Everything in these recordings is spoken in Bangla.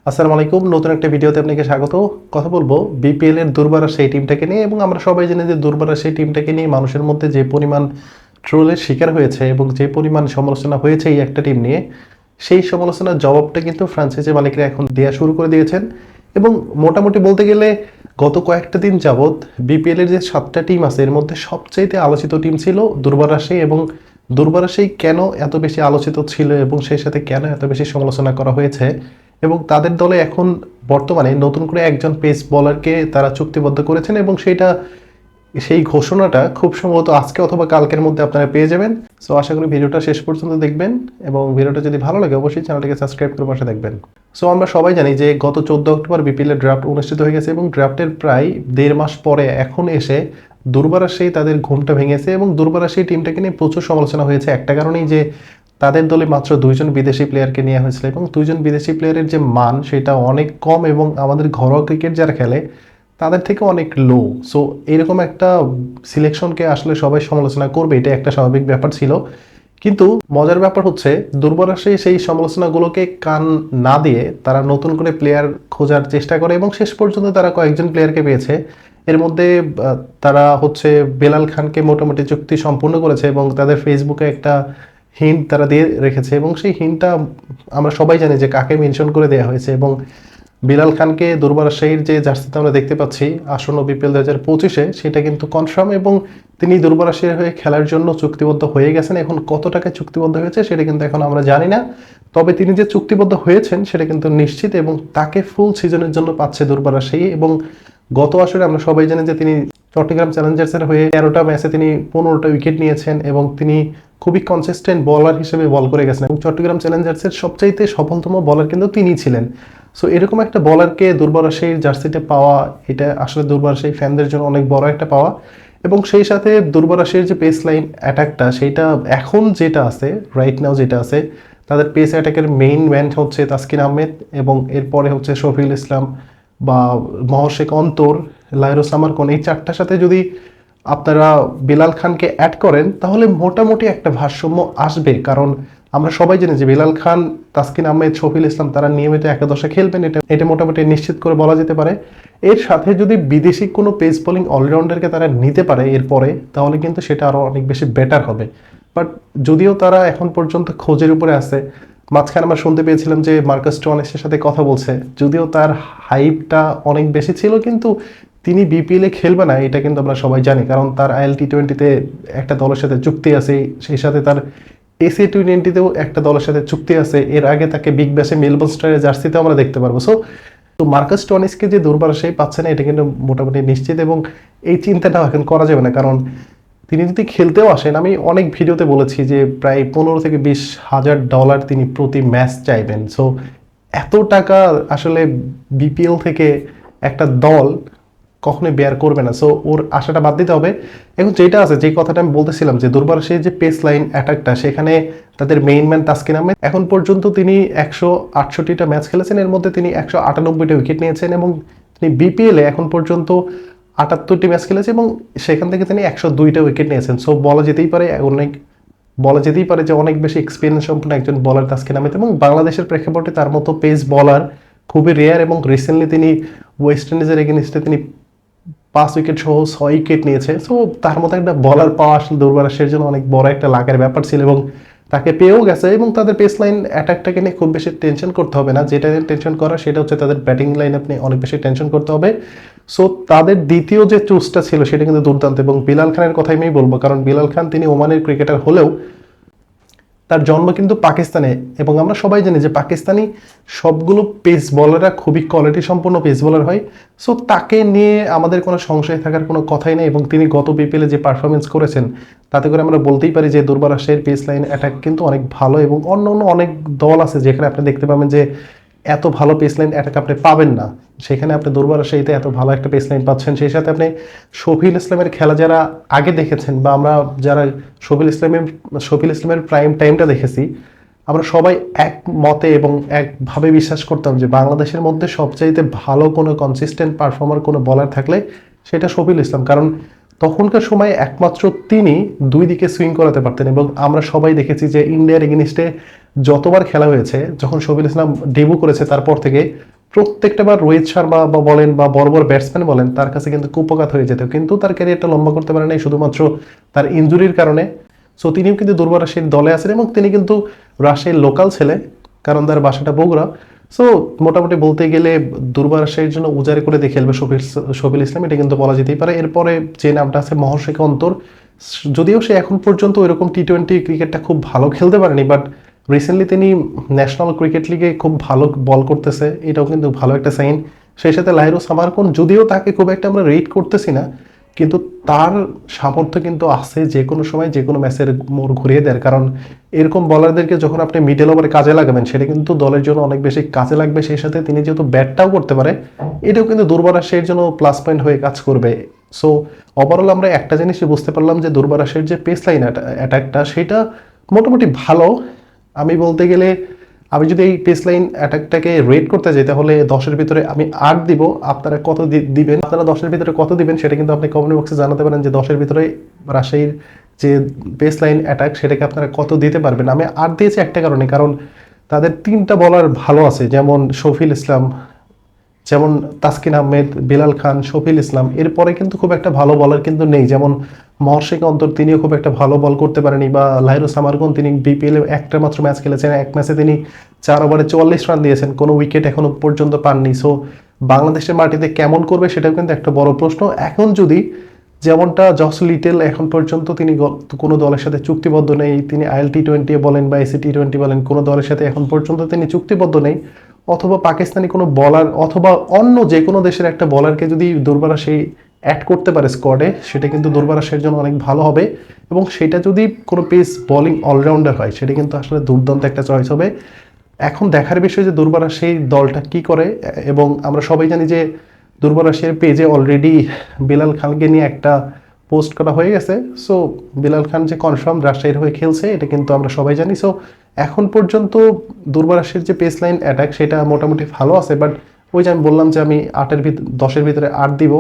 আসসালামু আলাইকুম, নতুন একটা ভিডিওতে আপনাকে স্বাগত। কথা বলবো বিপিএল এর দুর্বারা সেই টিমটাকে নিয়ে, এবং আমরা সবাই জানি যে দুর্বারা সেই টিমটাকে নিয়ে মানুষের মধ্যে যে পরিমাণ ট্রোলের শিকার হয়েছে এবং যে পরিমাণ সমালোচনা হয়েছে এই একটা টিম নিয়ে, সেই সমালোচনার জবাবটা কিন্তু ফ্রান্সাইজি মালিকরা এখন দেওয়া শুরু করে দিয়েছেন। এবং মোটামুটি বলতে গেলে গত কয়েকটা দিন যাবৎ বিপিএল এর যে 7টা টিম আছে এর মধ্যে সবচাইতে আলোচিত টিম ছিল দুর্বারা সেই। এবং দুর্বারা সেই কেন এত বেশি আলোচিত ছিল এবং সেই সাথে কেন এত বেশি সমালোচনা করা হয়েছে, এবং তাদের দলে এখন বর্তমানে নতুন করে একজন পেস বোলারকে তারা চুক্তিবদ্ধ করেছেন, এবং সেই ঘোষণাটা খুব সম্ভবত আজকে অথবা কালকের মধ্যে আপনারা পেয়ে যাবেন। সো আশা করি ভিডিওটা শেষ পর্যন্ত দেখবেন, এবং ভিডিওটা যদি ভালো লাগে অবশ্যই চ্যানেলটিকে সাবস্ক্রাইব করে পাশে দেখবেন। সো আমরা সবাই জানি যে গত 14 অক্টোবর বিপিএল এর ড্রাফট অনুষ্ঠিত হয়ে গেছে, এবং ড্রাফটের প্রায় 1.5 মাস পরে এখন এসে দুর্বারা সেই তাদের ঘুমটা ভেঙেছে। এবং দুর্বারা সেই টিমটাকে নিয়ে প্রচুর সমালোচনা হয়েছে একটা কারণেই, যে তাদের দলে মাত্র 2জন বিদেশি প্লেয়ারকে নেওয়া হয়েছিল, এবং 2জন বিদেশি প্লেয়ারের যে মান সেটা অনেক কম, এবং আমাদের ঘরোয়া ক্রিকেট যারা খেলে তাদের থেকে অনেক লো। সো এরকম একটা সিলেকশনকে আসলে সবাই সমালোচনা করবে, এটা একটা স্বাভাবিক ব্যাপার ছিল। কিন্তু মজার ব্যাপার হচ্ছে দুর্বারা সেই সমালোচনাগুলোকে কান না দিয়ে তারা নতুন করে প্লেয়ার খোঁজার চেষ্টা করে, এবং শেষ পর্যন্ত তারা কয়েকজন প্লেয়ারকে পেয়েছে। এর মধ্যে তারা হচ্ছে বেলাল খানকে মোটামুটি চুক্তি সম্পূর্ণ করেছে, এবং তাদের ফেসবুকে একটা হিন্ট তারা দিয়ে রেখেছে, এবং সেই হিন্টটা আমরা সবাই জানি যে কাকে মেনশন করে দেওয়া হয়েছে। এবং বিলাল খানকে দুর্বার শাহীর যে জার্সিতে আমরা দেখতে পাচ্ছি আসন্ন বিপিএল 2025-এ, সেটা কিন্তু কনফার্ম, এবং তিনি দুর্বার শাহীর হয়ে খেলার জন্য চুক্তিবদ্ধ হয়ে গেছেন। এখন কত টাকায় চুক্তিবদ্ধ হয়েছে সেটা কিন্তু এখন আমরা জানি না, তবে তিনি যে চুক্তিবদ্ধ হয়েছেন সেটা কিন্তু নিশ্চিত, এবং তাকে ফুল সিজনের জন্য পাচ্ছে দুর্বার শাহী। এবং গত আসরে আমরা সবাই জানি যে তিনি চট্টগ্রাম চ্যালেঞ্জার্সের হয়ে 13টা ম্যাচে তিনি 15টা উইকেট নিয়েছেন, এবং তিনি খুবই কনসিস্টেন্ট বলার হিসেবে বল করে গেছেন, এবং চট্টগ্রাম চ্যালেঞ্জার্সের সবচাইতে সফলতম বলার কিন্তু তিনি ছিলেন। সো এরকম একটা বলারকে দুর্বার শাহীর জার্সিতে পাওয়া, এটা আসলে দুর্বার শাহী ফ্যানদের জন্য অনেক বড় একটা পাওয়া। এবং সেই সাথে দুর্বার শাহীর যে পেস লাইন অ্যাটাকটা, সেইটা এখন যেটা আছে রাইট নাও যেটা আছে, তাদের পেস অ্যাটাকের মেইন ম্যান হচ্ছে তাসকিন আহমেদ, এবং এরপরে হচ্ছে শফিউল ইসলাম বা মহর্ষেক অন্তর, লাইরুস সামারকন, এই চারটার সাথে যদি আপনারা বিলাল খানকে অ্যাড করেন তাহলে মোটামুটি একটা ভারসাম্য আসবে। কারণ আমরা সবাই জানি যে বিলাল খান, তাসকিন আহমেদ, শফিউল ইসলাম তারা নিয়মিত একাদশে খেলবেন, এটা মোটামুটি নিশ্চিত করে বলা যেতে পারে। এর সাথে যদি বিদেশি কোনো পেস বোলিং অলরাউন্ডারকে তারা নিতে পারে এরপরে, তাহলে কিন্তু সেটা আরও অনেক বেশি বেটার হবে। বাট যদিও তারা এখন পর্যন্ত খোঁজের উপরে আছে, মাঝখানে আমরা শুনতে পেয়েছিলাম যে মার্কাস স্টোনেসের সাথে কথা বলছে, যদিও তার হাইপটা অনেক বেশি ছিল, কিন্তু তিনি বিপিএলে খেলবে না এটা কিন্তু আমরা সবাই জানি, কারণ তার আইএল-টি20-তে একটা দলের সাথে চুক্তি আছে, সেই সাথে তার এসএ-টি20-তেও একটা দলের সাথে চুক্তি আছে। এর আগে তাকে বিগ ব্যাশে মেলবোর্ন স্টারের জার্সিতেও আমরা দেখতে পারবো। তো মার্কাস স্টোনেসকে যে দুর্বার সেই পাচ্ছে না এটা কিন্তু মোটামুটি নিশ্চিত, এবং এই চিন্তাটাও এখন করা যাবে না। কারণ তিনি যদি খেলতেও আসেন, আমি অনেক ভিডিওতে বলেছি যে প্রায় 15 থেকে 20 হাজার ডলার তিনি প্রতি ম্যাচ চাইবেন। সো এত টাকা আসলে বিপিএল থেকে একটা দল কখনোই বেয়ার করবে না। সো ওর আশাটা বাদ দিতে হবে। এখন যেটা আছে, যে কথাটা আমি বলতেছিলাম যে দুর্বার সেই যে পেস লাইন অ্যাটাকটা, সেখানে তাদের মেইন ম্যান তাসকিন আহমেদ, এখন পর্যন্ত তিনি 168টা ম্যাচ খেলেছেন, এর মধ্যে তিনি 198টা উইকেট নিয়েছেন, এবং তিনি বিপিএলে এখন পর্যন্ত 78টি ম্যাচ খেলেছে, এবং সেখান থেকে তিনি 102টা উইকেট নিয়েছেন। সো বলা যেতেই পারে যে অনেক বেশি এক্সপিরিয়েন্স সম্পন্ন একজন বলার তাসকিন আহমেদ, এবং বাংলাদেশের প্রেক্ষাপটে তার মতো পেস বলার খুবই রেয়ার। এবং রিসেন্টলি তিনি ওয়েস্ট ইন্ডিজের এগেনস্টে তিনি 5 উইকেট সহ 6 উইকেট নিয়েছে। সো তার মতো একটা বলার পাওয়া আসলে দুর্বার শাহীর জন্য অনেক বড় একটা লাখের ব্যাপার ছিল, এবং তাকে পেয়েও গেছে। এবং তাদের পেস লাইন অ্যাটাকটাকে নিয়ে খুব বেশি টেনশন করতে হবে না, যেটা টেনশন করা সেটা হচ্ছে তাদের ব্যাটিং লাইন আপনি অনেক বেশি টেনশন করতে হবে। সো তাদের দ্বিতীয় যে চুজটা ছিল সেটা কিন্তু দুর্দান্ত, এবং বিলাল খানের কথাই আমি বলবো, কারণ বিলাল খান তিনি ওমানের ক্রিকেটার হলেও তার জন্ম কিন্তু পাকিস্তানে, এবং আমরা সবাই জানি যে পাকিস্তানি সবগুলো পেস বলাররা খুবই কোয়ালিটি সম্পন্ন পেস বলার হয়। সো তাকে নিয়ে আমাদের কোনো সংশয় থাকার কোনো কথাই নেই, এবং তিনি গত বিপিএলে যে পারফরমেন্স করেছেন তাতে করে আমরা বলতেই পারি যে দুর্বার শাহীর পেস লাইন অ্যাটাক কিন্তু অনেক ভালো। এবং অন্য অনেক দল আছে যেখানে আপনি দেখতে পাবেন যে এত ভালো পেস লাইন অ্যাটাক আপনি পাবেন না, সেখানে আপনি দুর্বার শাহীতে এত ভালো একটা পেস লাইন পাচ্ছেন। সেই সাথে আপনি শফিউল ইসলামের খেলা যারা আগে দেখেছেন, বা আমরা যারা শফিউল ইসলামের প্রাইম টাইমটা দেখেছি, আমরা সবাই এক মতে এবং একভাবে বিশ্বাস করতাম যে বাংলাদেশের মধ্যে সবচাইতে ভালো কোনো কনসিস্টেন্ট পারফর্মার কোনো বলার থাকলে সেটা শফিউল ইসলাম, কারণ তখনকার সময় একমাত্র তিনি দুই দিকে সুইং করাতে পারতেন। এবং আমরা সবাই দেখেছি যে ইন্ডিয়ার এগেনিস্টে যতবার খেলা হয়েছে, যখন শফিউল ইসলাম ডেবিউ করেছে তারপর থেকে প্রত্যেকটা বার রোহিত শর্মা বা বলেন বা বড় বড় ব্যাটসম্যান বলেন তার কাছে কিন্তু কুপকাত হয়ে যেত, কিন্তু তার ক্যারিয়ারটা লম্বা করতে পারে নাই শুধুমাত্র তার ইনজুরির কারণে। সো তিনিও কিন্তু দুর্বার রাজশাহীর দলে আছেন এবং তিনি কিন্তু রাজশাহীর লোকাল ছেলে, কারণ তার বাসাটা বগুড়া। সো মোটামুটি বলতে গেলে দুর্বার রাজশাহীর জন্য উজাড়ে করে দিয়ে খেলবে শফিউল ইসলাম, এটা কিন্তু বলা যেতেই পারে। এরপরে যে নামটা আছে মহর্ষিক অন্তর, যদিও সে এখন পর্যন্ত ওইরকম টি-20 ক্রিকেটটা খুব ভালো খেলতে পারেনি, বাট রিসেন্টলি তিনি ন্যাশনাল ক্রিকেট লিগে খুব ভালো বল করতেছে, এটাও কিন্তু ভালো একটা সাইন। সেই সাথে লাহিরু সামারকোন, যদিও তাকে খুব একটা আমরা রেট করতেছি না, কিন্তু তার সামর্থ্য কিন্তু আছে যে কোনো সময় যে কোনো ম্যাচের মোড় ঘুরিয়ে দেয়। কারণ এরকম বলারদেরকে যখন আপনি মিডল ওভারে কাজে লাগাবেন সেটা কিন্তু দলের জন্য অনেক বেশি কাজে লাগবে। সেই সাথে তিনি যেহেতু ব্যাটটাও করতে পারে, এটাও কিন্তু দুর্বার রাজশাহীর জন্য প্লাস পয়েন্ট হয়ে কাজ করবে। সো ওভারঅল আমরা একটা জিনিসই বুঝতে পারলাম যে দুর্বার রাজশাহীর যে পেস লাইন অ্যাটাকটা সেটা মোটামুটি ভালো। আমি বলতে গেলে আমি যদি এই পেস লাইন অ্যাটাকটাকে রেট করতে যাই তাহলে 10-এর ভিতরে আমি 8 দিব। আপনারা কত দিবেন, আপনারা 10-এর ভিতরে কত দিবেন সেটা কিন্তু আপনি কমেন্ট বক্সে জানাতে পারেন যে 10-এর ভিতরে রাজশাহীর যে পেস লাইন অ্যাটাক সেটাকে আপনারা কত দিতে পারবেন। আমি 8 দিয়েছি একটা কারণে, কারণ তাদের 3টা বলার ভালো আছে, যেমন শফিউল ইসলাম, যেমন তাসকিন আহমেদ, বিলাল খান, শফিউল ইসলাম। এরপরে কিন্তু খুব একটা ভালো বলার কিন্তু নেই, যেমন মহর্ষিক অন্তর, তিনিও খুব একটা ভালো বল করতে পারেনি, বা লাহিরু সামারকোন, তিনি বিপিএল একটা মাত্র ম্যাচ খেলেছেন, এক ম্যাচে তিনি 4 ওভারে 44 রান দিয়েছেন, কোনো উইকেট এখনো পর্যন্ত পাননি। সো বাংলাদেশের মাটিতে কেমন করবে সেটাও কিন্তু একটা বড় প্রশ্ন। এখন যদি যেমনটা জস লিটেল, এখন পর্যন্ত তিনি কোনো দলের সাথে চুক্তিবদ্ধ নেই, তিনি আইএল টি-20 বলেন বা এসি টি-20 বলেন, কোনো দলের সাথে এখন পর্যন্ত তিনি চুক্তিবদ্ধ নেই, অথবা পাকিস্তানি কোনো বলার অথবা অন্য যে কোনো দেশের একটা বলারকে যদি দুর্বার রাজশাহী অ্যাড করতে পারে স্কোয়াডে, সেটা কিন্তু দুর্বার রাজশাহীর জন্য অনেক ভালো হবে। এবং সেটা যদি কোনো পেস বোলিং অলরাউন্ডার হয় সেটা কিন্তু আসলে দুর্দান্ত একটা চয়েস হবে। এখন দেখার বিষয় যে দুর্বার রাজশাহীর দলটা কি করে, এবং আমরা সবাই জানি যে দুর্বার রাজশাহীর পেজে অলরেডি বিলাল খানকে নিয়ে একটা পোস্ট করা হয়ে গেছে। সো বিলাল খান যে কনফার্ম রাজশাহীর হয়ে খেলছে এটা কিন্তু আমরা সবাই জানি। সো এখন পর্যন্ত দুর্বার রাজশাহীর যে পেস লাইন অ্যাটাক সেটা মোটামুটি ভালো আছে, বাট ওই যে আমি বললাম যে আমি 10-এর ভিতরে 8 দিব।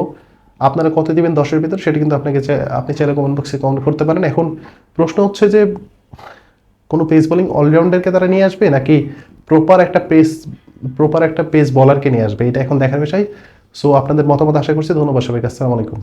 আপনারা কত দিবেন 10-এর ভিতরে সেটা কিন্তু আপনি চাইলে কমেন্ট বক্সে কমেন্ট করতে পারেন। এখন প্রশ্ন হচ্ছে যে কোনো পেস বোলিং অলরাউন্ডারকে তারা নিয়ে আসবে নাকি প্রপার একটা পেস বলারকে নিয়ে আসবে, এটা এখন দেখার বিষয়। সো আপনাদের মতামত আশা করছি। ধন্যবাদ সবাইকে, আসসালামু আলাইকুম।